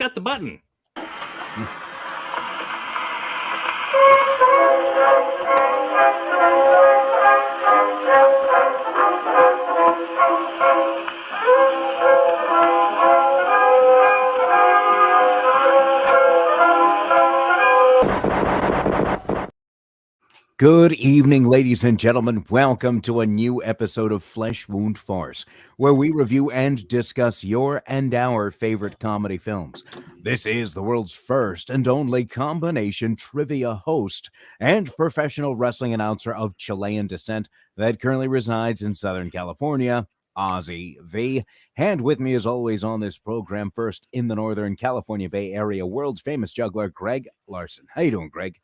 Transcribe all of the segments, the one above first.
got the button. Good evening, ladies and gentlemen. Welcome to a new episode of Flesh Wound Farce, where we review and discuss your and our favorite comedy films. This is the world's first and only combination trivia host and professional wrestling announcer of Chilean descent that currently resides in Southern California, Ozzy V. And with me, as always, on this program, first in the Northern California Bay Area, world's famous juggler, Greg Larson. How you doing, Greg?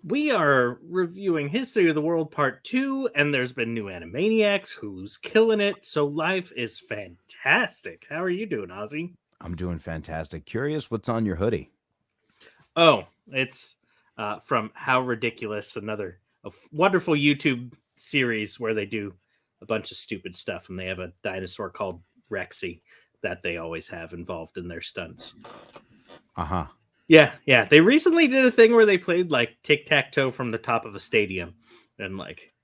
We are reviewing History of the World Part 2, and there's been new Animaniacs. Hulu's killing it, so life is fantastic. How are you doing, Ozzy? I'm doing fantastic. Curious what's on your hoodie? Oh, it's from How Ridiculous, another wonderful YouTube series where they do a bunch of stupid stuff, and they have a dinosaur called Rexy that they always have involved in their stunts. Uh-huh. Yeah. They recently did a thing where they played like tic-tac-toe from the top of a stadium and like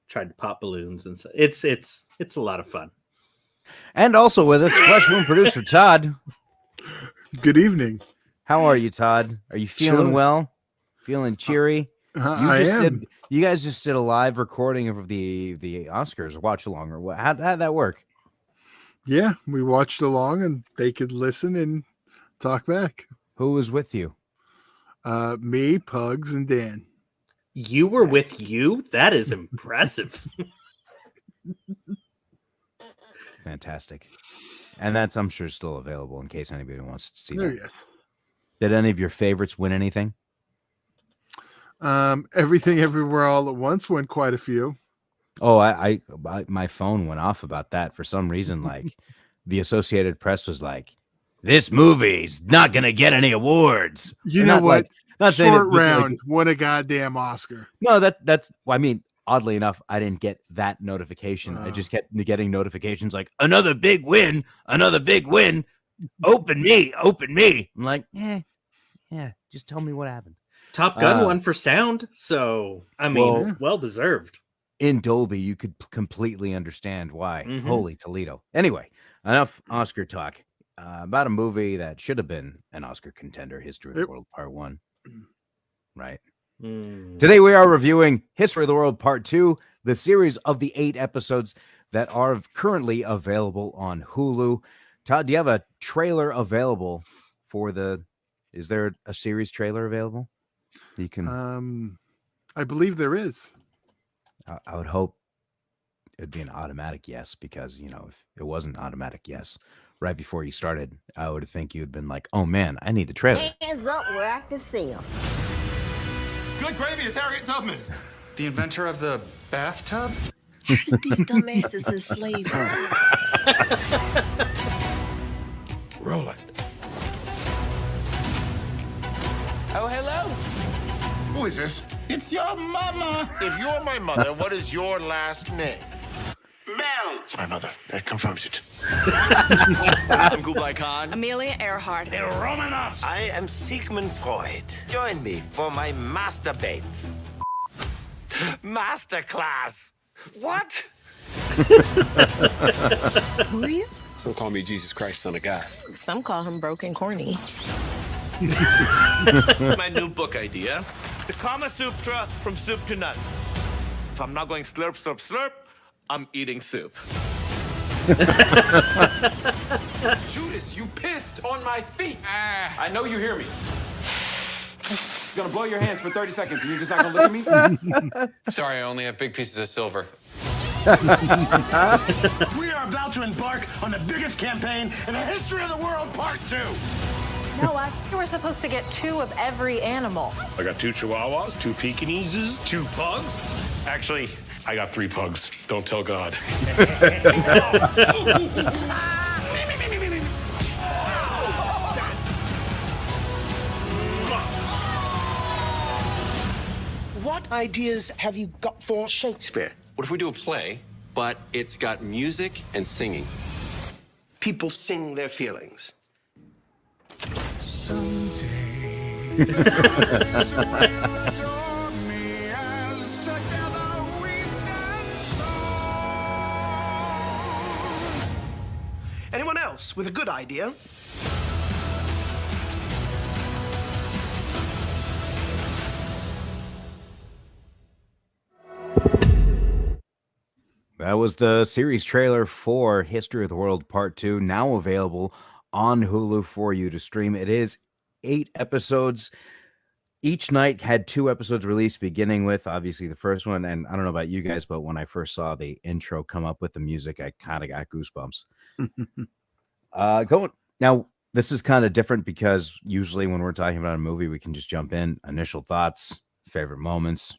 tried to pop balloons and so it's a lot of fun. And also with us, Flesh Wound producer Todd. Good evening. How are you, Todd? Are you feeling well? Feeling cheery? I am. You guys just did a live recording of the Oscars watch along, or what? How'd that work? Yeah, we watched along and they could listen and talk back. Who was with you? Me, Pugs, and Dan. You were with you? That is impressive. Fantastic. And that's, I'm sure, still available in case anybody wants to see that. Yes. Did any of your favorites win anything? Everything Everywhere All at Once won quite a few. Oh, I my phone went off about that for some reason. Like the Associated Press was like, this movie's not going to get any awards. You know what? Not saying Short Round won a goddamn Oscar. No, that's. Well, I mean, oddly enough, I didn't get that notification. I just kept getting notifications like another big win. Open me. I'm like, yeah. Just tell me what happened. Top Gun won for sound, so I mean, well deserved. In Dolby, you could completely understand why. Mm-hmm. Holy Toledo. Anyway, enough Oscar talk. About a movie that should have been an Oscar contender, History of the World Part 1. Right. Today we are reviewing History of the World Part 2, the series of the 8 episodes that are currently available on Hulu. Todd, do you have a trailer available for is there a series trailer available? You can. I believe there is. I would hope it'd be an automatic yes, because, if it wasn't automatic yes, right before you started, I would think you'd been like, oh man, I need the trailer. Hands up where I can see them. Good gravy is Harriet Tubman. The inventor of the bathtub? These dumbasses in slavery. Roll it. Oh, hello. Who is this? It's your mama. If you're my mother, what is your last name? Bell. It's my mother. That confirms it. I'm Kublai Khan. Amelia Earhart. The Romanovs. I am Sigmund Freud. Join me for my masturbates. Masterclass. What? Who are you? Some call me Jesus Christ, son of God. Some call him broken corny. My new book idea. The Kama Sutra from soup to nuts. If I'm not going slurp, slurp, slurp, I'm eating soup. Judas, you pissed on my feet. I know you hear me. You're gonna blow your hands for 30 seconds and you're just not gonna look at me? Sorry, I only have big pieces of silver. We are about to embark on the biggest campaign in the history of the world, Part 2. Noah, you were supposed to get 2 of every animal. I got 2 Chihuahuas, 2 Pekingeses, 2 pugs. Actually, I got 3 pugs. Don't tell God. What ideas have you got for Shakespeare? What if we do a play, but it's got music and singing? People sing their feelings. Anyone else with a good idea? That was the series trailer for History of the World Part 2, now available on Hulu for you to stream. It is 8 episodes. Each night had 2 episodes released, beginning with obviously the first one. And I don't know about you guys, but when I first saw the intro come up with the music, I kind of got goosebumps. Now, this is kind of different because usually when we're talking about a movie, we can just jump in, initial thoughts, favorite moments,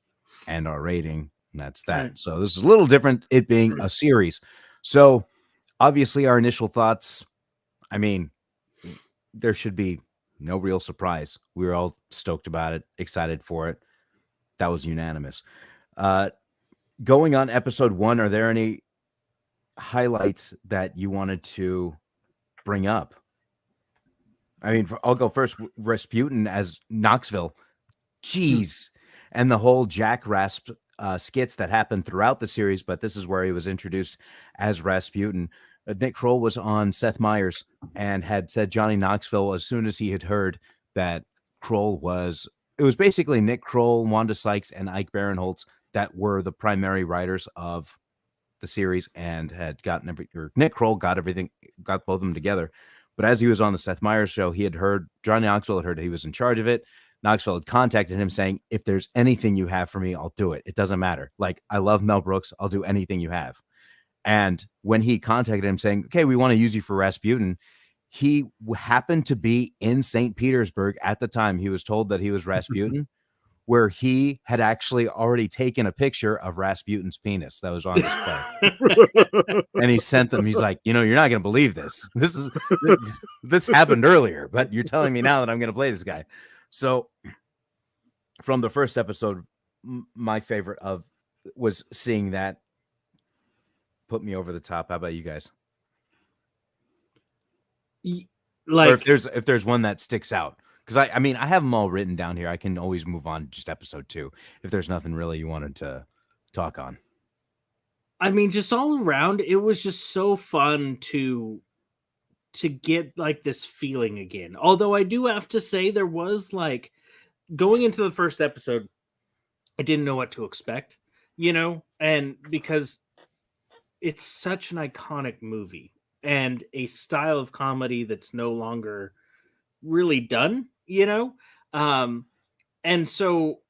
and our rating. And that's that. Right. So this is a little different, it being a series. So obviously our initial thoughts, I mean, there should be no real surprise. We were all stoked about it, excited for it. That was unanimous. Going on episode 1, are there any highlights that you wanted to bring up? I mean, I'll go first. Rasputin as Knoxville. Jeez. And the whole Jack Rasp skits that happened throughout the series, but this is where he was introduced as Rasputin. Nick Kroll was on Seth Meyers and had said Johnny Knoxville as soon as he had heard that Kroll was, it was basically Nick Kroll, Wanda Sykes, and Ike Barinholtz that were the primary writers of the series and had gotten Nick Kroll got both of them together. But as he was on the Seth Meyers show, he had heard, Johnny Knoxville had heard he was in charge of it. Knoxville had contacted him saying, if there's anything you have for me, I'll do it. It doesn't matter. Like, I love Mel Brooks. I'll do anything you have. And when he contacted him saying, okay, we want to use you for Rasputin, he happened to be in St. Petersburg at the time he was told that he was Rasputin, where he had actually already taken a picture of Rasputin's penis that was on display. And he sent them. He's like, you're not going to believe this. This happened earlier, but you're telling me now that I'm going to play this guy. So from the first episode, my favorite was seeing that. Put me over the top. How about you guys? Like, or if there's one that sticks out, because I mean I have them all written down here. I can always move on to just episode 2 if there's nothing really you wanted to talk on. I mean, just all around, it was just so fun to get like this feeling again. Although I do have to say there was like going into the first episode, I didn't know what to expect, and because it's such an iconic movie and a style of comedy that's no longer really done, and so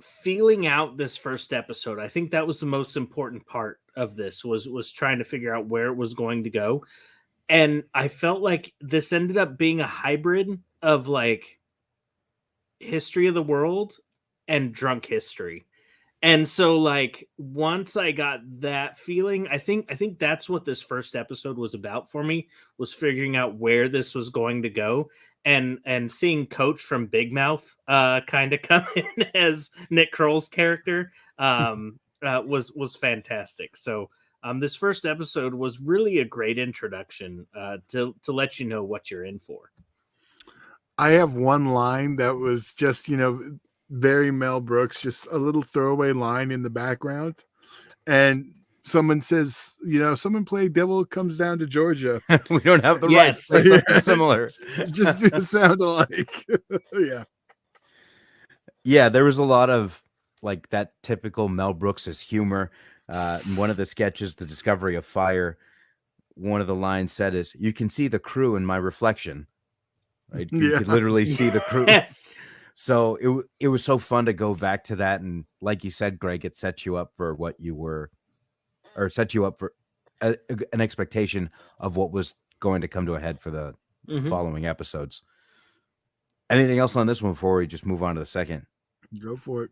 feeling out this first episode, I think that was the most important part of this was trying to figure out where it was going to go. And I felt like this ended up being a hybrid of like History of the World and Drunk History. And so like once I got that feeling, I think that's what this first episode was about for me, was figuring out where this was going to go. And seeing Coach from Big Mouth kind of come in as Nick Kroll's character was fantastic. So this first episode was really a great introduction to let you know what you're in for. I have one line that was just, very Mel Brooks, just a little throwaway line in the background. And someone says, someone play Devil Comes Down to Georgia. We don't have the rights. Something similar. Just do sound alike. Yeah. Yeah, there was a lot of like that typical Mel Brooks's humor. In one of the sketches, The Discovery of Fire, one of the lines said is, you can see the crew in my reflection. Right? You could literally see the crew. Yes. So it was so fun to go back to that. And like you said, Greg, it set you up for what you were, or set you up for an expectation of what was going to come to a head for the following episodes. Anything else on this one before we just move on to the second? Go for it.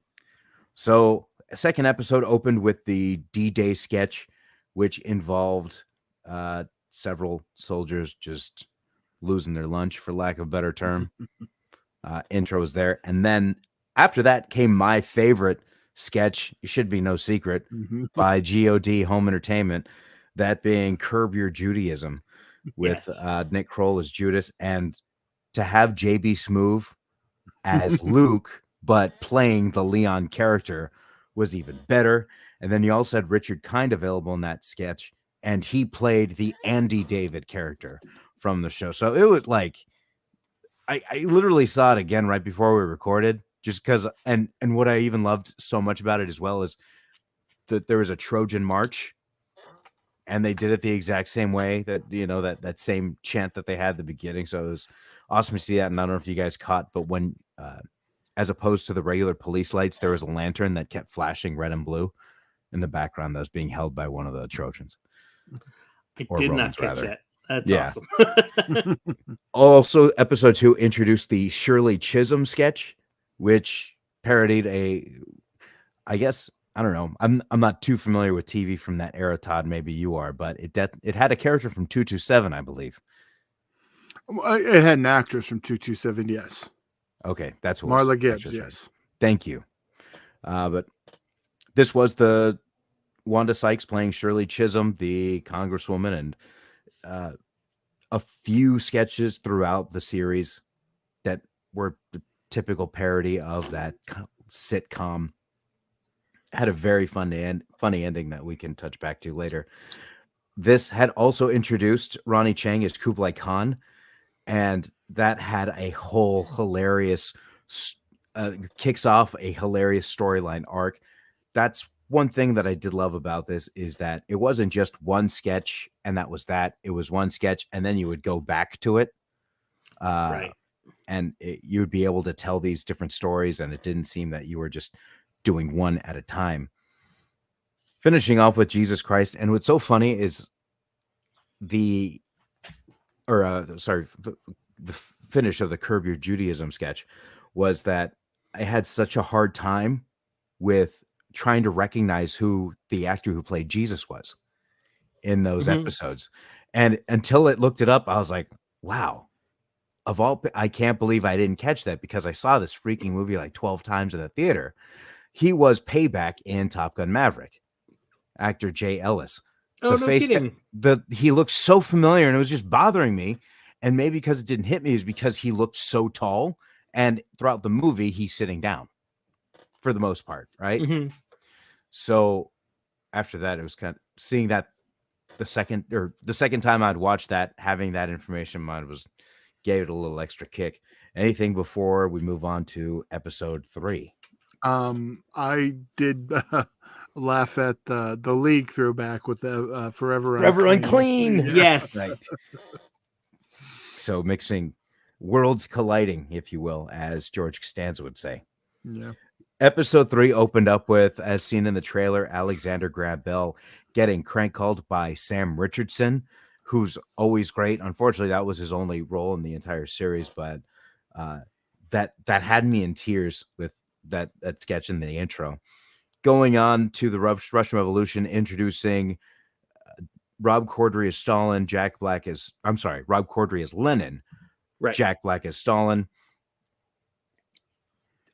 So second episode opened with the D-Day sketch, which involved several soldiers just losing their lunch, for lack of a better term. Intro was there. And then after that came my favorite sketch, It Should Be No Secret, by G.O.D. Home Entertainment, that being Curb Your Judaism, with Nick Kroll as Judas. And to have JB Smoove as Luke, but playing the Leon character was even better. And then you also had Richard Kind available in that sketch, and he played the Andy David character from the show. So it was like, I literally saw it again right before we recorded, just because, and what I even loved so much about it as well is that there was a Trojan March, and they did it the exact same way, that, you know, that same chant that they had at the beginning. So it was awesome to see that. And I don't know if you guys caught, but when as opposed to the regular police lights, there was a lantern that kept flashing red and blue in the background that was being held by one of the Trojans. I Or did Romans, not catch rather. that. That's Yeah. awesome. Also, episode 2 introduced the Shirley Chisholm sketch, which parodied I guess, I don't know. I'm not too familiar with TV from that era, Todd. Maybe you are, but it had a character from 227, I believe. It had an actress from 227, yes. Okay, that's what Marla Gibbs, yes. Thank you. But this was the Wanda Sykes playing Shirley Chisholm, the Congresswoman, and a few sketches throughout the series that were the typical parody of that sitcom. Had a very funny ending that we can touch back to later. This had also introduced Ronnie Chang as Kublai Khan, and that had a whole hilarious kicks off a hilarious storyline arc. That's one thing that I did love about this, is that it wasn't just one sketch and that was that. It was one sketch and then you would go back to it. Right. And you would be able to tell these different stories, and it didn't seem that you were just doing one at a time. Finishing off with Jesus Christ. And what's so funny is the finish of the Curb Your Judaism sketch was that I had such a hard time with trying to recognize who the actor who played Jesus was in those episodes. And until it looked it up, I was like, wow, I can't believe I didn't catch that, because I saw this freaking movie like 12 times in the theater. He was Payback in Top Gun Maverick, actor Jay Ellis. Oh, no kidding. He looked so familiar, and it was just bothering me. And maybe because it didn't hit me is because he looked so tall, and throughout the movie, he's sitting down for the most part, right? Mm-hmm. So after that, it was kind of seeing that the second time I'd watched that, having that information in mind gave it a little extra kick. Anything before we move on to episode 3? I did laugh at the League throwback with the Forever Unclean. Yes. Right. So mixing worlds colliding, if you will, as George Costanza would say. Yeah. Episode 3 opened up with, as seen in the trailer, Alexander Graham Bell getting crank called by Sam Richardson, who's always great. Unfortunately, that was his only role in the entire series, but that had me in tears with that sketch in the intro. Going on to the Russian Revolution, introducing Rob Corddry as Stalin, Rob Corddry as Lenin, right. Jack Black as Stalin.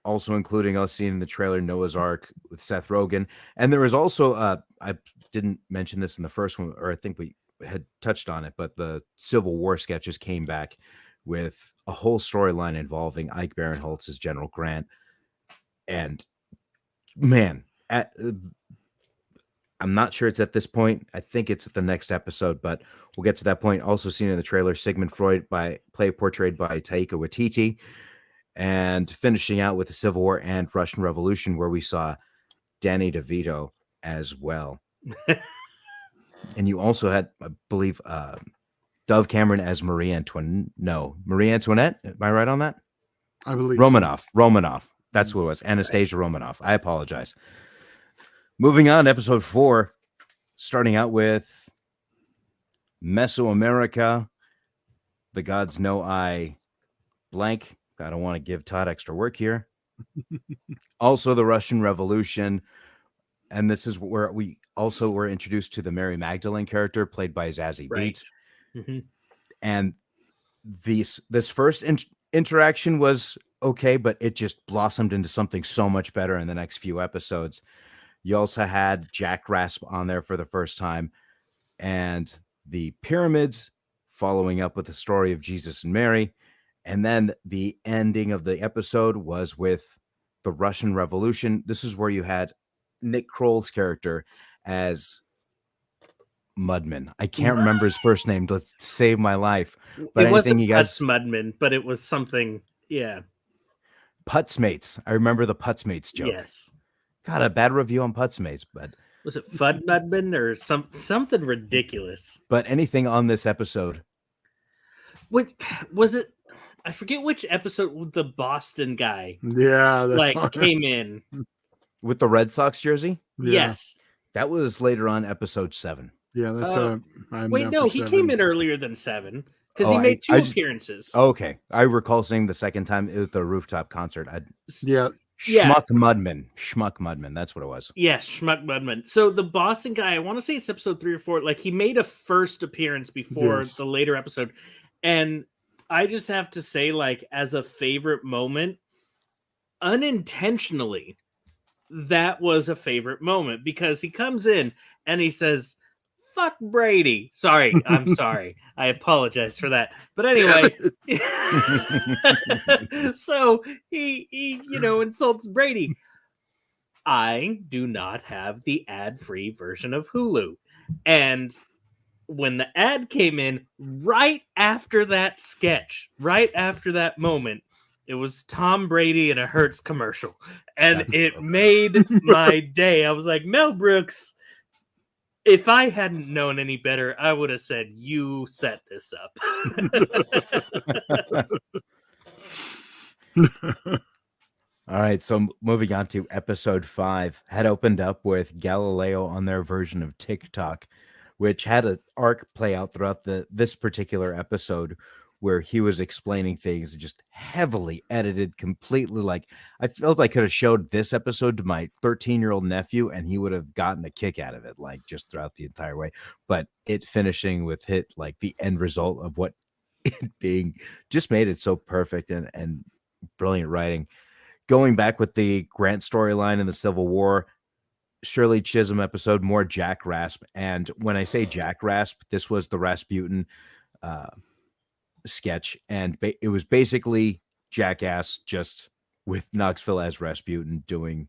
Also including us seeing in the trailer Noah's Ark with Seth Rogen. And there was also, I didn't mention this in the first one, or I think we had touched on it, but the Civil War sketches came back with a whole storyline involving Ike Barinholtz as General Grant. And man, I'm not sure it's at this point. I think it's at the next episode, but we'll get to that point. Also seen in the trailer, Sigmund Freud portrayed by Taika Waititi. And finishing out with the Civil War and Russian Revolution, where we saw Danny DeVito as well. And you also had, I believe, Dove Cameron as Marie Antoinette. No, Marie Antoinette. Am I right on that? I believe Romanov. That's what it was. Anastasia Romanov. I apologize. Moving on, episode 4, starting out with Mesoamerica. The gods know I blank. I don't want to give Todd extra work here. Also, the Russian Revolution. And this is where we also were introduced to the Mary Magdalene character played by Zazie Beetz. Mm-hmm. And this first interaction was okay, but it just blossomed into something so much better in the next few episodes. You also had Jack Rasp on there for the first time, and the pyramids following up with the story of Jesus and Mary. And then the ending of the episode was with the Russian Revolution. This is where you had Nick Kroll's character as Mudman. I can't remember his first name to save my life. But it anything wasn't you guys, Putz Mudman, but it was something. Yeah. Putzmates. I remember the Putzmates joke. Yes. Got a bad review on Putzmates, but Was it Fud Mudman or something ridiculous? but anything on this episode. What was it? I forget which episode with the Boston guy Yeah, that's came in. With the Red Sox jersey? Yeah. Yes. That was later on, episode 7. Yeah, that's I'm Wait, down no, for he 7. came in earlier than 7 because Oh, he made two I just- appearances. Okay. I recall seeing the second time at the rooftop concert. Yeah. Schmuck Mudman. That's what it was. Yes, Schmuck Mudman. So the Boston guy, I want to say it's episode 3 or 4. Like he made a first appearance before Yes. the later episode, and I just have to say, like, as a favorite moment, unintentionally, that was a favorite moment because he comes in and he says, "Fuck Brady." Sorry, I'm sorry. I apologize for that. But anyway, so he insults Brady. I do not have the ad-free version of Hulu. And when the ad came in right after that sketch, right after that moment, it was Tom Brady in a Hertz commercial. And it made my day. I was like, Mel Brooks, if I hadn't known any better, I would have said, you set this up. All right, so moving on to episode 5, had opened up with Galileo on their version of TikTok, which had an arc play out throughout this particular episode where he was explaining things just heavily edited, completely. Like, I felt I could have showed this episode to my 13-year-old nephew and he would have gotten a kick out of it, like just throughout the entire way. But it finishing with like the end result of what it being just made it so perfect and brilliant writing. Going back with the Grant storyline in the Civil War, Shirley Chisholm episode, more Jack Rasp. And when I say Jack Rasp, this was the Rasputin sketch. And it was basically Jackass, just with Knoxville as Rasputin doing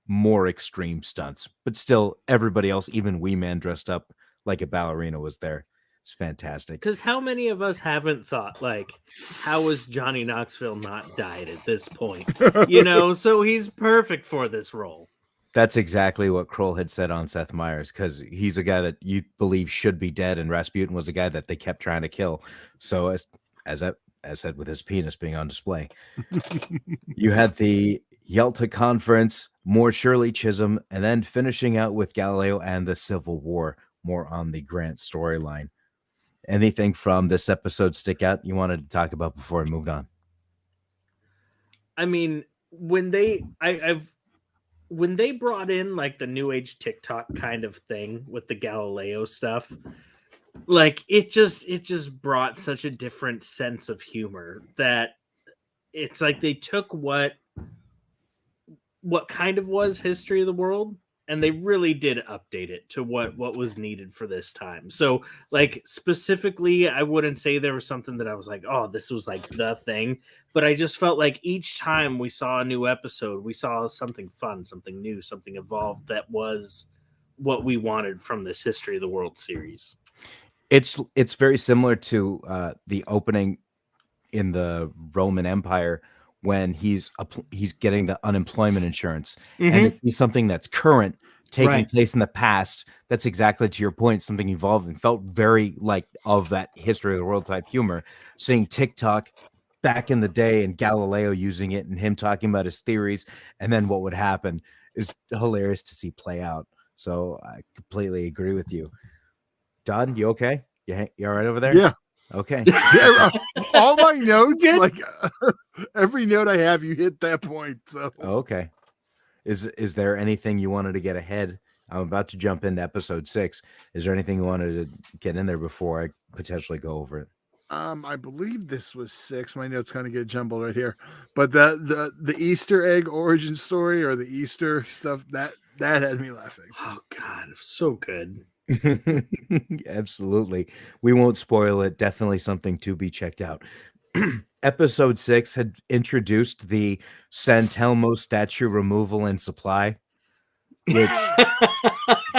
more extreme stunts. But still, everybody else, even Wee Man dressed up like a ballerina, was there. It's fantastic. Because how many of us haven't thought, like, how was Johnny Knoxville not died at this point? So he's perfect for this role. That's exactly what Kroll had said on Seth Meyers, because he's a guy that you believe should be dead, and Rasputin was a guy that they kept trying to kill. So as said, with his penis being on display, you had the Yalta Conference, more Shirley Chisholm, and then finishing out with Galileo and the Civil War, more on the Grant storyline. Anything from this episode stick out you wanted to talk about before we moved on? I mean, when they brought in like the new age TikTok kind of thing with the Galileo stuff, like it just brought such a different sense of humor that it's like they took what kind of was history of the world, and they really did update it to what was needed for this time. So, like, specifically, I wouldn't say there was something that I was like, oh, this was like the thing. But I just felt like each time we saw a new episode, we saw something fun, something new, something evolved that was what we wanted from this History of the World series. It's very similar to the opening in the Roman Empire when he's getting the unemployment insurance, and it's something that's current, taking place in the past. That's exactly, to your point, something evolving. Felt very like of that History of the World type humor. Seeing TikTok back in the day and Galileo using it and him talking about his theories and then what would happen is hilarious to see play out. So I completely agree with you. Todd, you okay? You all right over there? Yeah. Okay. Yeah, all my notes, like every note I have, you hit that point. So okay. Is there anything you wanted to get ahead? I'm about to jump into episode 6. Is there anything you wanted to get in there before I potentially go over it? I believe this was 6. My notes kind of get jumbled right here, but the Easter egg origin story or the Easter stuff that had me laughing. Oh God, so good. Absolutely. We won't spoil it. Definitely something to be checked out. episode 6 had introduced the San Telmo statue removal and supply, which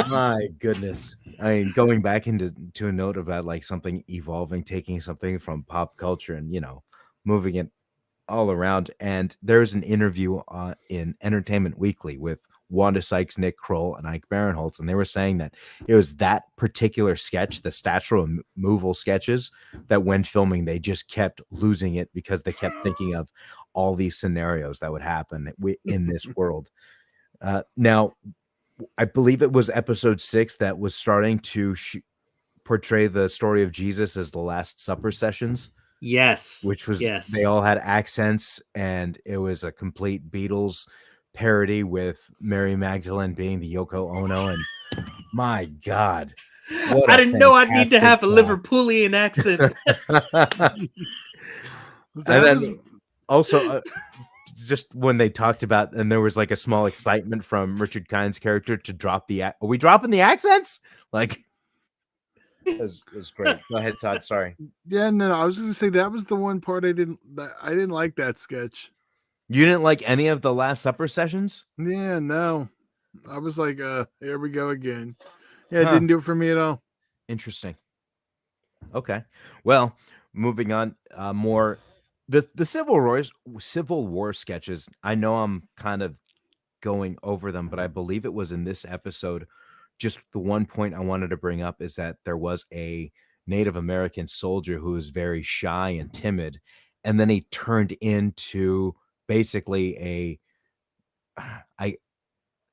my goodness. I mean, going back into a note about like something evolving, taking something from pop culture and, moving it all around. And there's an interview in Entertainment Weekly with Wanda Sykes, Nick Kroll, and Ike Barinholtz, and they were saying that it was that particular sketch, the statue removal sketches, that when filming, they just kept losing it because they kept thinking of all these scenarios that would happen in this world. Now, I believe it was episode 6 that was starting to portray the story of Jesus as the Last Supper sessions. Yes. Which was, yes. They all had accents, and it was a complete Beatles parody with Mary Magdalene being the Yoko Ono. And my God. I didn't know I'd need to have a Liverpoolian accent. And then also, just when they talked about, and there was like a small excitement from Richard Kine's character to drop are we dropping the accents? Like, it was great. Go ahead, Todd. Sorry. Yeah, no, I was going to say that was the one part I didn't like that sketch. You didn't like any of the Last Supper sessions? Yeah, no. I was like, here we go again. Yeah, it didn't do it for me at all. Interesting. Okay. Well, moving on, more the Civil War sketches. I know I'm kind of going over them, but I believe it was in this episode. Just the one point I wanted to bring up is that there was a Native American soldier who was very shy and timid, and then he turned into basically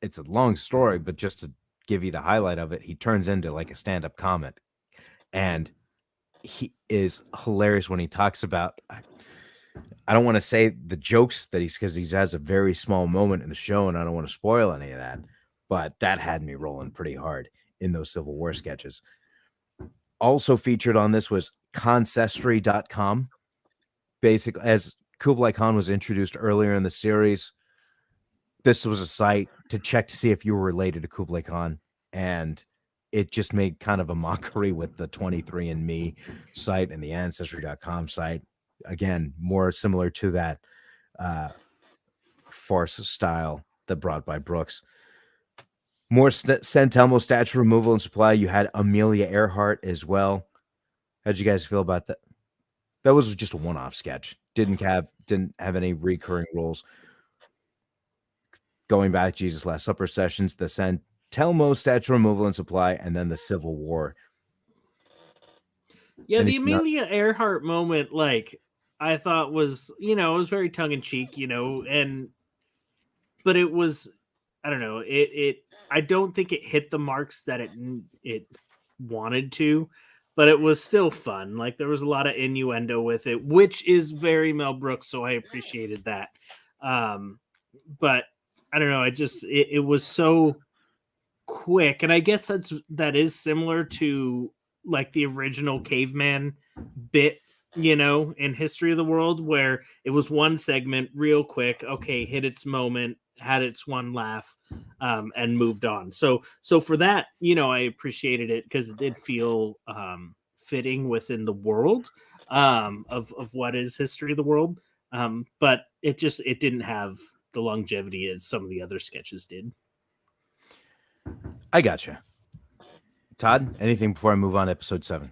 it's a long story, but just to give you the highlight of it, he turns into like a stand-up comic, and he is hilarious when he talks about, I don't want to say the jokes that because he has a very small moment in the show, and I don't want to spoil any of that, but that had me rolling pretty hard in those Civil War sketches. Also featured on this was Concestry.com. Basically, as Kublai Khan was introduced earlier in the series, this was a site to check to see if you were related to Kublai Khan, and it just made kind of a mockery with the 23andMe site and the Ancestry.com site. Again, more similar to that farce style that brought by Brooks. More San Telmo statue removal and supply. You had Amelia Earhart as well. How'd you guys feel about that? That was just a one-off sketch. Didn't have any recurring roles. Going back, Jesus Last Supper sessions, the San Telmo statue removal and supply, and then the Civil War. Yeah, the Amelia Earhart moment, like, I thought was, it was very tongue-in-cheek, but it was, I don't know, I don't think it hit the marks that it wanted to, but it was still fun. Like, there was a lot of innuendo with it, which is very Mel Brooks, so I appreciated that. But I don't know, it was so quick, and I guess that is similar to like the original caveman bit, in History of the World, where it was one segment real quick, okay, hit its moment, had its one laugh, and moved on. So for that, I appreciated it because it did feel fitting within the world of what is History of the World. But it didn't have the longevity as some of the other sketches did. I gotcha. Todd, anything before I move on to episode 7?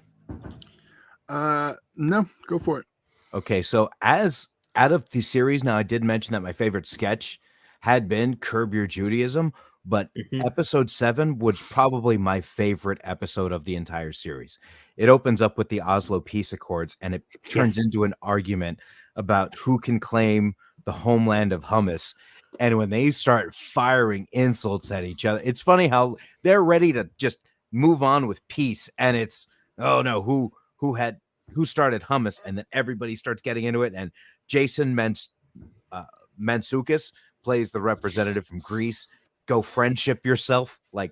No, go for it. Okay, so as out of the series, now I did mention that my favorite sketch had been Curb Your Judaism, but episode 7 was probably my favorite episode of the entire series. It opens up with the Oslo Peace Accords, and it turns into an argument about who can claim the homeland of hummus. And when they start firing insults at each other, it's funny how they're ready to just move on with peace. And it's, oh no, who started hummus? And then everybody starts getting into it. And Jason Mantzoukas plays the representative from Greece. Go friendship yourself. Like,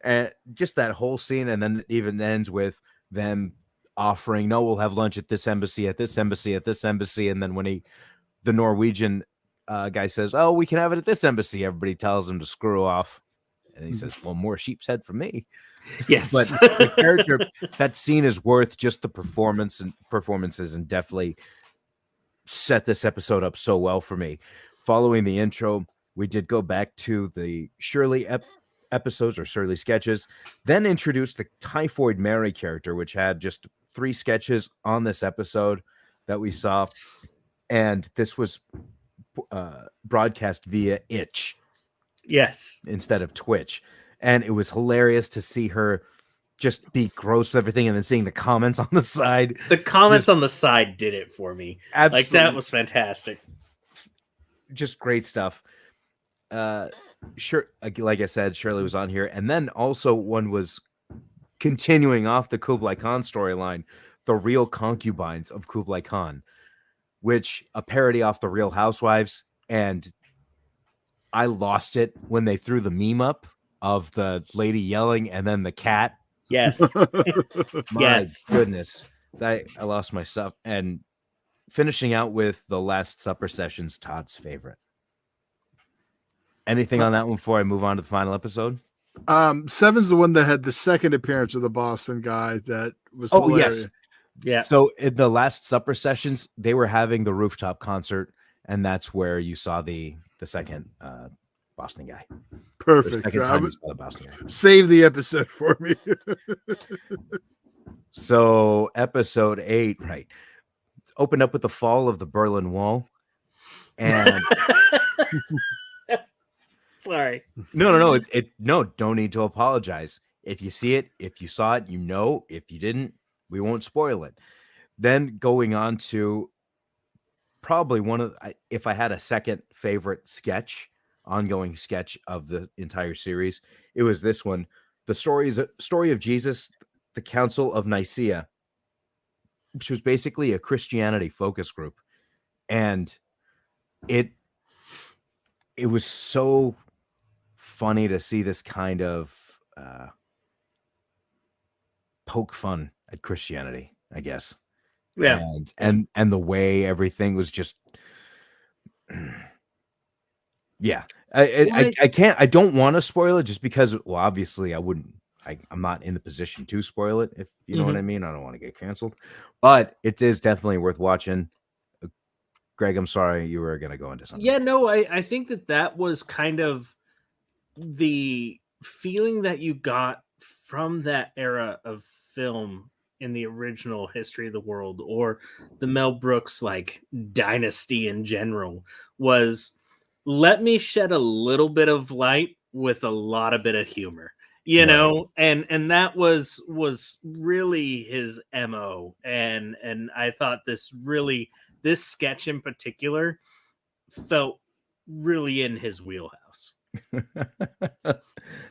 and just that whole scene. And then it even ends with them offering, no, we'll have lunch at this embassy, at this embassy, at this embassy. And then when the Norwegian guy says, oh, we can have it at this embassy, everybody tells him to screw off. And he says, well, more sheep's head for me. Yes. But the character, that scene is worth just the performances, and definitely set this episode up so well for me. Following the intro, we did go back to the Shirley episodes or Shirley sketches, then introduced the Typhoid Mary character, which had just 3 sketches on this episode that we saw. And this was broadcast via Itch. Yes. Instead of Twitch. And it was hilarious to see her just be gross with everything, and then seeing the comments on the side. The comments on the side did it for me. Absolutely. Like, that was fantastic. Just great stuff. Sure, like I said, Shirley was on here. And then also one was continuing off the Kublai Khan storyline, The Real Concubines of Kublai Khan, which a parody off The Real Housewives. And I lost it when they threw the meme up of the lady yelling and then the cat. Yes. My goodness. I lost my stuff. And finishing out with the Last Supper sessions, Todd's favorite. Anything on that one before I move on to the final episode? 7's the one that had the second appearance of the Boston guy that was hilarious. Yes. Yeah. So in the Last Supper sessions, they were having the rooftop concert, and that's where you saw the second Boston guy. Perfect. Save the episode for me. So episode 8, right, opened up with the fall of the Berlin Wall. And sorry. No, no, don't need to apologize. If you see it, if you saw it, you know. If you didn't, we won't spoil it. Then going on to probably one of, if I had a second favorite ongoing sketch of the entire series, it was this one. The story of Jesus, the Council of Nicaea, which was basically a Christianity focus group. And it was so funny to see this kind of poke fun at Christianity, I guess. Yeah. And the way everything was just yeah. I don't want to spoil it just because, well, obviously I'm not in the position to spoil it, if you know what I mean. I don't want to get canceled, but it is definitely worth watching. Greg, I'm sorry, you were going to go into something. Yeah, no, I think that was kind of the feeling that you got from that era of film in the original History of the World, or the Mel Brooks like dynasty in general, was let me shed a little bit of light with a lot of bit of humor, you know, and that was really his MO. And I thought this sketch in particular felt really in his wheelhouse.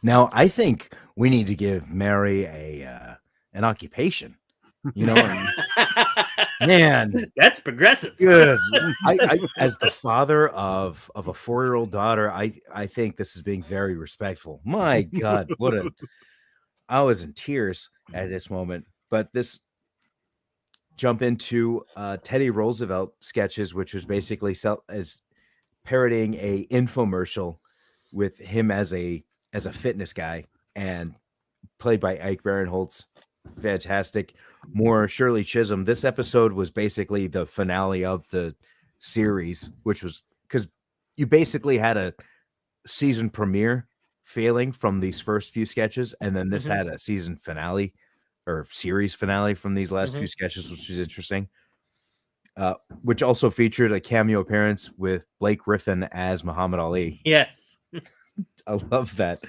Now, I think we need to give Mary an occupation. You know, man, that's progressive. Good. I as the father of a 4-year-old daughter, I think this is being very respectful. My God, I was in tears at this moment. But this jump into Teddy Roosevelt sketches, which was basically as parodying a infomercial with him as a fitness guy, and played by Ike Barinholtz. Fantastic. More Shirley Chisholm. This episode was basically the finale of the series, which was because you basically had a season premiere feeling from these first few sketches, and then this had a season finale or series finale from these last few sketches, which is interesting. Which also featured a cameo appearance with Blake Griffin as Muhammad Ali. Yes. I love that.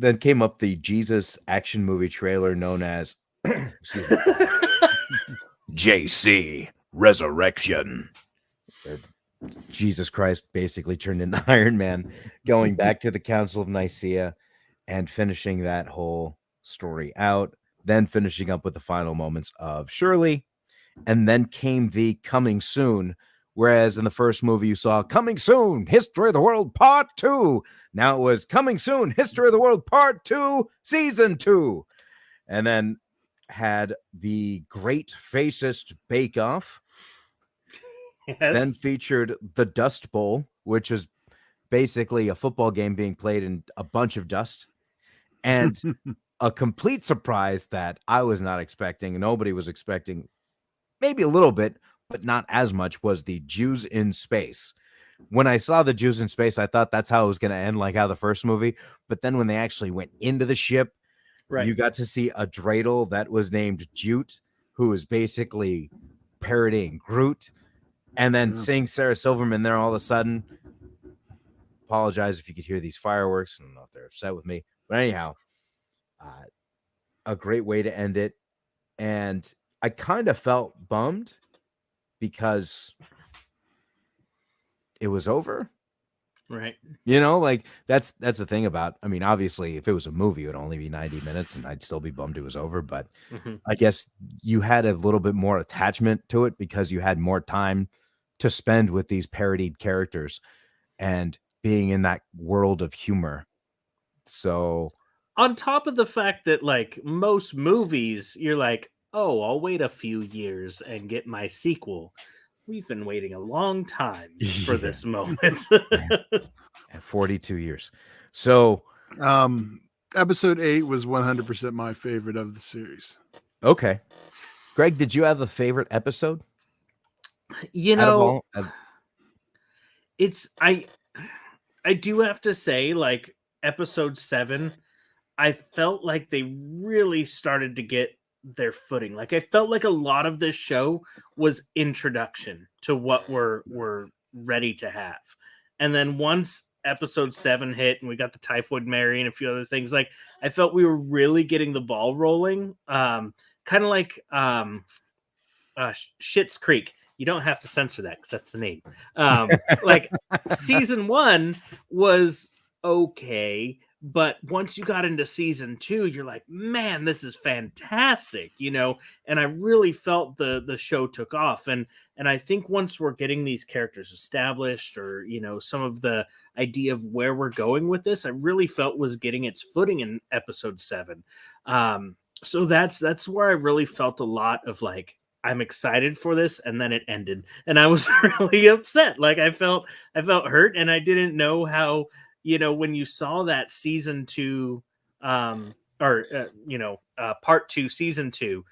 Then came up the Jesus action movie trailer known as JC Resurrection. Jesus Christ basically turned into Iron Man, going back to the Council of Nicaea and finishing that whole story out, then finishing up with the final moments of Shirley, and then came the coming soon. Whereas in the first movie you saw coming soon, History of the World Part 2. Now it was coming soon, History of the World Part 2, Season 2. And then had the Great Fascist Bake Off. Yes. Then featured the Dust Bowl, which is basically a football game being played in a bunch of dust. And a complete surprise that I was not expecting, nobody was expecting, maybe a little bit, but not as much, was the Jews in space. When I saw the Jews in space, I thought that's how it was going to end, like how the first movie. But then when they actually went into the ship, you got to see a dreidel that was named Jute, who is basically parodying Groot. And then seeing Sarah Silverman there all of a sudden. Apologize if you could hear these fireworks. I don't know if they're upset with me. But anyhow, a great way to end it. And I kind of felt bummed because it was over. Right. You know, like that's the thing about, I mean, obviously if it was a movie, it would only be 90 minutes and I'd still be bummed it was over. But I guess you had a little bit more attachment to it because you had more time to spend with these parodied characters and being in that world of humor. So on top of the fact that like most movies, you're like, oh, I'll wait a few years and get my sequel. We've been waiting a long time for this moment. 42 years. So episode 8 was 100% my favorite of the series. Okay. Greg, did you have a favorite episode? You know, I do have to say, like, episode 7, I felt like they really started to get their footing. Like, I felt like a lot of this show was introduction to what we're ready to have. And then once episode 7 hit and we got the Typhoid Mary and a few other things, like, I felt we were really getting the ball rolling. Kind of like Schitt's Creek. You don't have to censor that because that's the name. Like season 1 was okay, but once you got into season 2, you're like, man, this is fantastic, you know. And I really felt the show took off, and I think once we're getting these characters established, or you know, some of the idea of where we're going with this, I really felt was getting its footing in episode 7. So that's where I really felt a lot of like, I'm excited for this, and then it ended, and I was really upset. Like I felt hurt, and I didn't know how, you know, when you saw that season 2, part 2, season 2,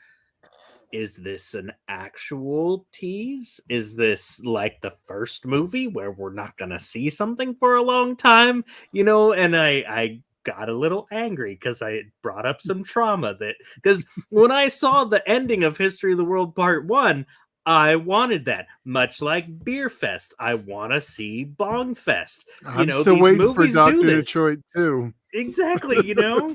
is this an actual tease? Is this like the first movie where we're not gonna see something for a long time? You know, and I got a little angry because I brought up some trauma because when I saw the ending of History of the World Part 1, I wanted that, much like Beer Fest. I want to see Bong Fest. I'm still waiting for Dr. Detroit too. Exactly, you know,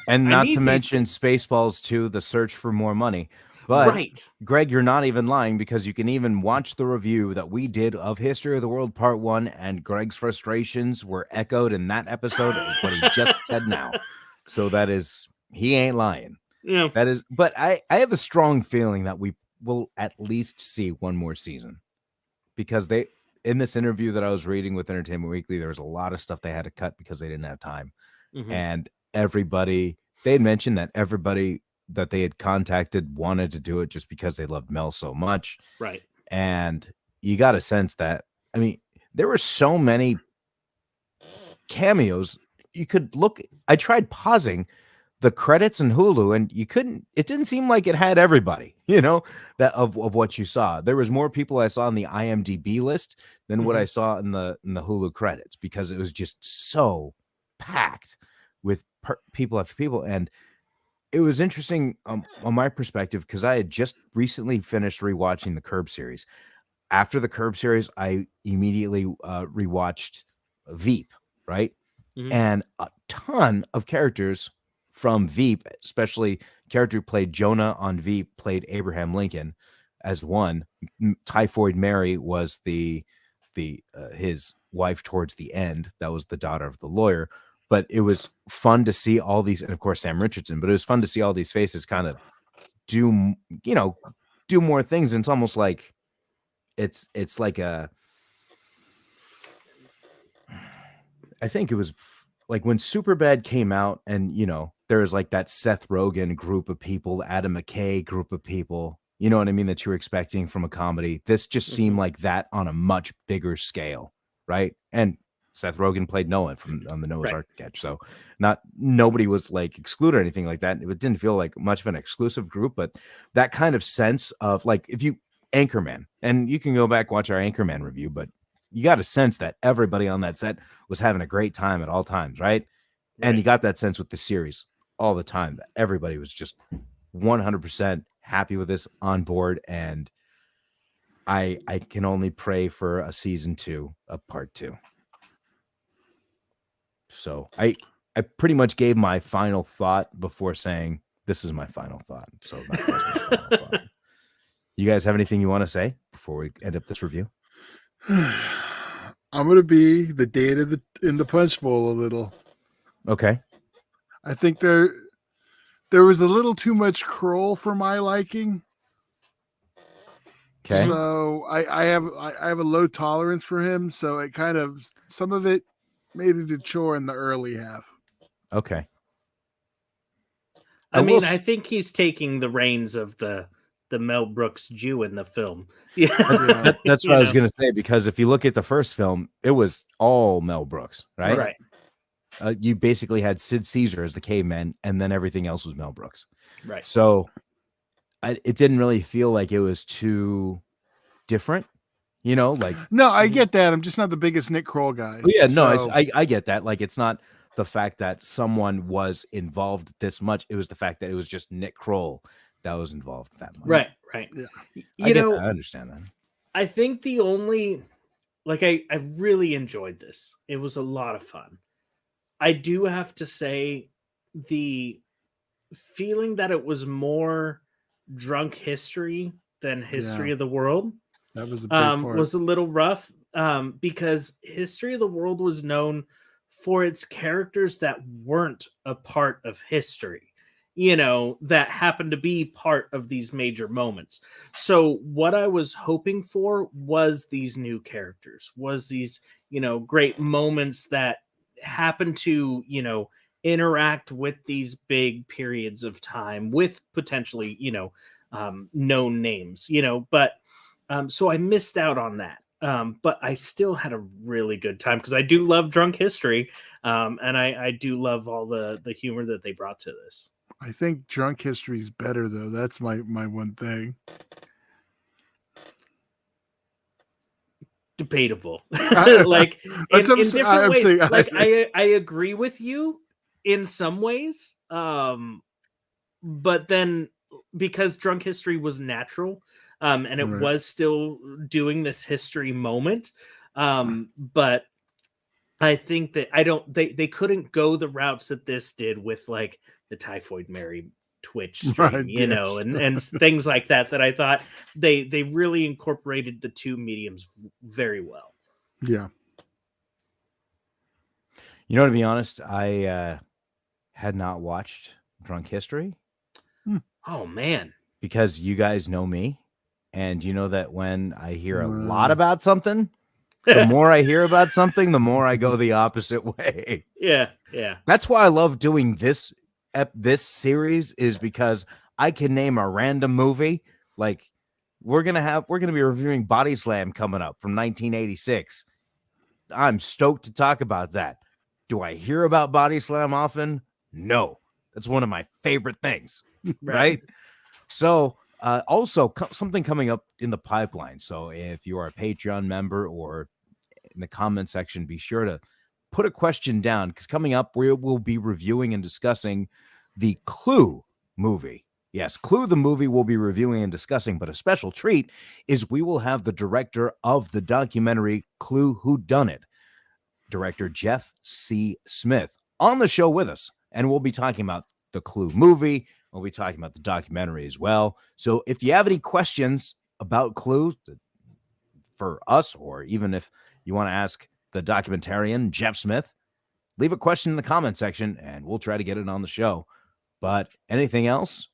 and not to mention Spaceballs 2: The Search for More Money. But right. Greg, you're not even lying, because you can even watch the review that we did of History of the World Part 1, and Greg's frustrations were echoed in that episode is what he just said now. So that is, he ain't lying. Yeah. That is, but I have a strong feeling that we will at least see one more season, because they, in this interview that I was reading with Entertainment Weekly, there was a lot of stuff they had to cut because they didn't have time. And everybody, they had mentioned that everybody that they had contacted wanted to do it just because they loved Mel so much. Right. And you got a sense that, I mean, there were so many cameos. You could look, I tried pausing the credits in Hulu and you couldn't, it didn't seem like it had everybody, you know, that of what you saw. There was more people I saw on the IMDb list than what I saw in the Hulu credits, because it was just so packed with people after people. And it was interesting on my perspective, because I had just recently finished rewatching the Curb series. After the Curb series, I immediately rewatched Veep, right? And a ton of characters from Veep, especially character who played Jonah on Veep, played Abraham Lincoln as one. Typhoid Mary was the his wife towards the end. That was the daughter of the lawyer. But it was fun to see all these, and of course Sam Richardson, but it was fun to see all these faces kind of do more things. And it's almost like it's like I think it was like when Superbad came out, and you know, there was like that Seth Rogen group of people, Adam McKay group of people, you know what I mean, that you were expecting from a comedy. This just seemed like that on a much bigger scale, right? And Seth Rogen played Noah on the Noah's Right. Ark sketch. So nobody was like excluded or anything like that. It didn't feel like much of an exclusive group, but that kind of sense of like, if you Anchorman, and you can go back, watch our Anchorman review, but you got a sense that everybody on that set was having a great time at all times. Right. And you got that sense with the series all the time that everybody was just 100% happy with this, on board. And I can only pray for a season 2 of part 2. So I pretty much gave my final thought before saying this is my final thought. So that was my final thought. You guys have anything you want to say before we end up this review? I'm going to be the date in the punch bowl a little. Okay. I think there was a little too much Kroll for my liking. Okay. So I have a low tolerance for him. So it kind of, some of it made it a chore in the early half. Okay. I mean, I think he's taking the reins of the Mel Brooks Jew in the film. Yeah, that's what I was going to say, because if you look at the first film, it was all Mel Brooks, right? Right. You basically had Sid Caesar as the caveman, and then everything else was Mel Brooks. Right. So it didn't really feel like it was too different, like. No, I get that. I'm just not the biggest Nick Kroll guy. Yeah, no, so. I get that. Like, it's not the fact that someone was involved this much. It was the fact that it was just Nick Kroll that was involved that much. Right. Right. Yeah. I understand that. I think the only, like, I really enjoyed this. It was a lot of fun. I do have to say, the feeling that it was more drunk history than history of the world, that was a big part. Was a little rough, because History of the World was known for its characters that weren't a part of history, that happened to be part of these major moments. So what I was hoping for was these new characters, was these, great moments that happen to, interact with these big periods of time with potentially, known names, but so I missed out on that. But I still had a really good time because I do love drunk history. And I do love all the humor that they brought to this. I think drunk history is better, though. That's my one thing. Debatable. Like in different ways. saying, like I agree with you in some ways. But then because drunk history was natural, and it was still doing this history moment. But I think that they couldn't go the routes that this did with like the Typhoid Mary Twitch stream, and things like that I thought they really incorporated the two mediums very well. Yeah. To be honest, I had not watched Drunk History. Oh man. Because you guys know me, and you know that when I hear a lot about something, the more I hear about something, the more I go the opposite way. Yeah. That's why I love doing this series, is because I can name a random movie. Like we're gonna be reviewing Body Slam coming up from 1986. I'm stoked to talk about that. Do I hear about Body Slam often? No. That's one of my favorite things. Right? So also something coming up in the pipeline. So if you are a Patreon member or in the comment section, be sure to put a question down, because coming up we will be reviewing and discussing the Clue movie. Yes, Clue the movie we'll be reviewing and discussing, but a special treat is we will have the director of the documentary Clue Whodunit, director Jeff C. Smith, on the show with us, and we'll be talking about the Clue movie. We'll be talking about the documentary as well. So if you have any questions about Clue for us, or even if you want to ask the documentarian, Jeff Smith, leave a question in the comment section and we'll try to get it on the show. But anything else,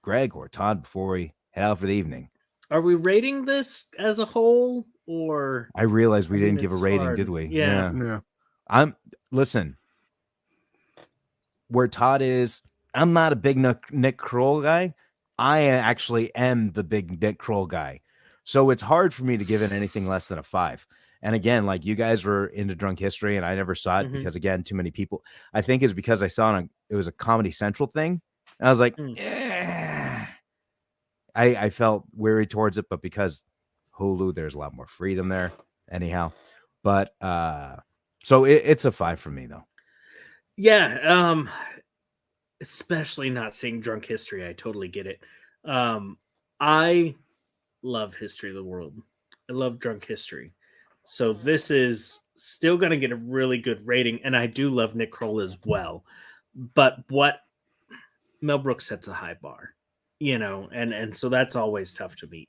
Greg or Todd, before we head out for the evening? Are we rating this as a whole, or? I realized we didn't give a rating, hard. did we? Yeah. Listen, where Todd is, I'm not a big Nick Kroll guy. I actually am the big Nick Kroll guy. So it's hard for me to give it anything less than a 5. And again, like you guys were into Drunk History, and I never saw it because, again, too many people. I think it's because I saw it was a Comedy Central thing. And I was like, I felt weary towards it, but because Hulu, there's a lot more freedom there anyhow. But so it's a 5 for me, though. Yeah. Especially not seeing Drunk History. I totally get it. I love History of the World. I love Drunk History. So this is still going to get a really good rating. And I do love Nick Kroll as well. But what Mel Brooks sets a high bar, and so that's always tough to meet.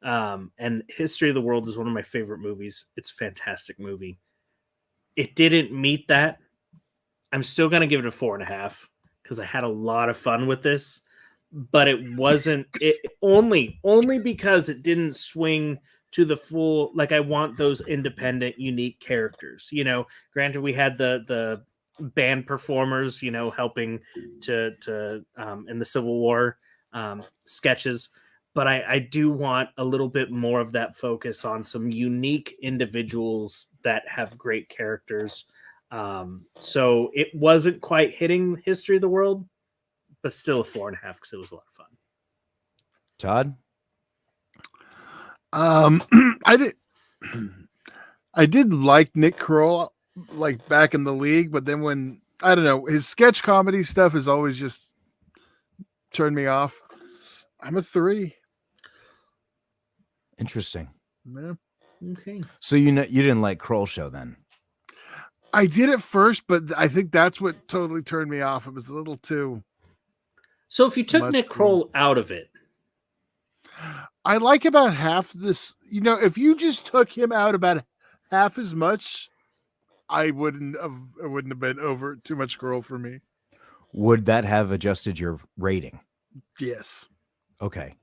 And History of the World is one of my favorite movies. It's a fantastic movie. It didn't meet that. I'm still going to give it a 4.5 because I had a lot of fun with this, but it wasn't only because it didn't swing to the full. Like I want those independent, unique characters, granted we had the band performers, helping to in the Civil War sketches. But I do want a little bit more of that focus on some unique individuals that have great characters. So it wasn't quite hitting History of the World, but still a 4.5 because it was a lot of fun. Todd? I did like Nick Kroll like back in the league, but then when I don't know, his sketch comedy stuff has always just turned me off. I'm a 3. Interesting. Yeah. Okay. So you didn't like Kroll Show then? I did at first, but I think that's what totally turned me off. It was a little too. So if you took Nick Kroll out of it, I like about half this. If you just took him out about half as much, it wouldn't have been over too much Kroll for me. Would that have adjusted your rating? Yes. Okay.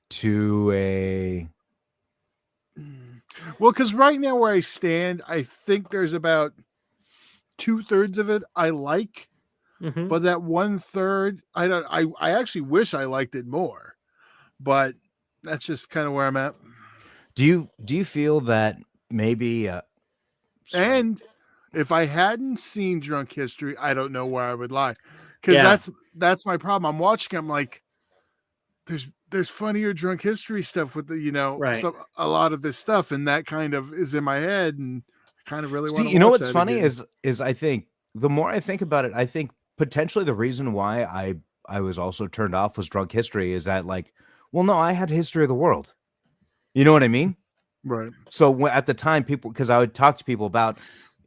To a. Well, because right now where I stand, I think there's about 2/3 of it I like, but that 1/3 I actually wish I liked it more, but that's just kind of where I'm at. Do you feel that maybe and if I hadn't seen Drunk History, I don't know where I would lie, because that's my problem. I'm watching, I'm like, there's funnier Drunk History stuff with the a lot of this stuff, and that kind of is in my head, and I kind of really want to. What's funny is I think the more I think about it, I think potentially the reason why I was also turned off was Drunk History is that like, well, no, I had History of the World. You know what I mean? Right. So at the time, people, because I would talk to people about,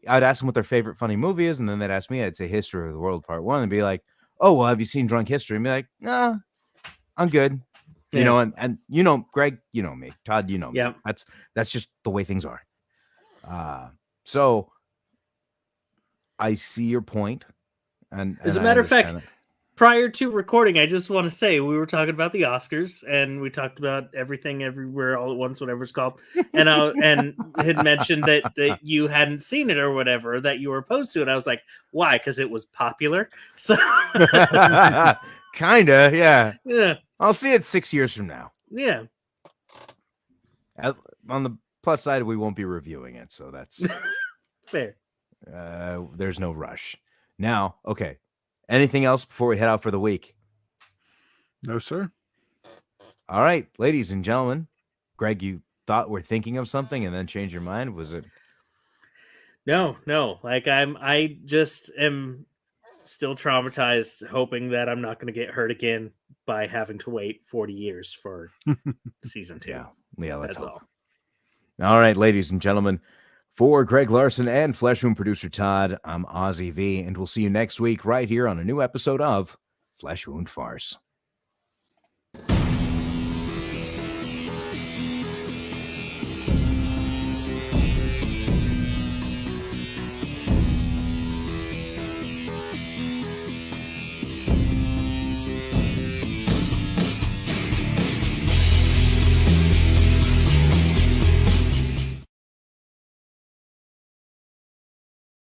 I'd ask them what their favorite funny movie is, and then they'd ask me, I'd say History of the World Part 1, and be like, oh, well, have you seen Drunk History? And be like, nah, I'm good. Yeah. And Greg, you know me. Todd, you know me. That's just the way things are. So I see your point. And as a matter of fact, prior to recording, I just want to say we were talking about the Oscars, and we talked about Everything Everywhere All at Once, whatever it's called, and had mentioned that you hadn't seen it or whatever, that you were opposed to it. I was like, why? Because it was popular. So kinda, yeah. Yeah. I'll see it 6 years from now. Yeah. On the plus side, we won't be reviewing it, so that's fair. There's no rush. Now, okay. Anything else before we head out for the week? No, sir. All right, ladies and gentlemen. Greg, you thought we're thinking of something and then changed your mind? Was it? No. Like I just am still traumatized, hoping that I'm not going to get hurt again by having to wait 40 years for season 2. Yeah, that's all. All right, ladies and gentlemen. For Greg Larson and Flesh Wound producer Todd, I'm Ozzy V, and we'll see you next week right here on a new episode of Flesh Wound Farce.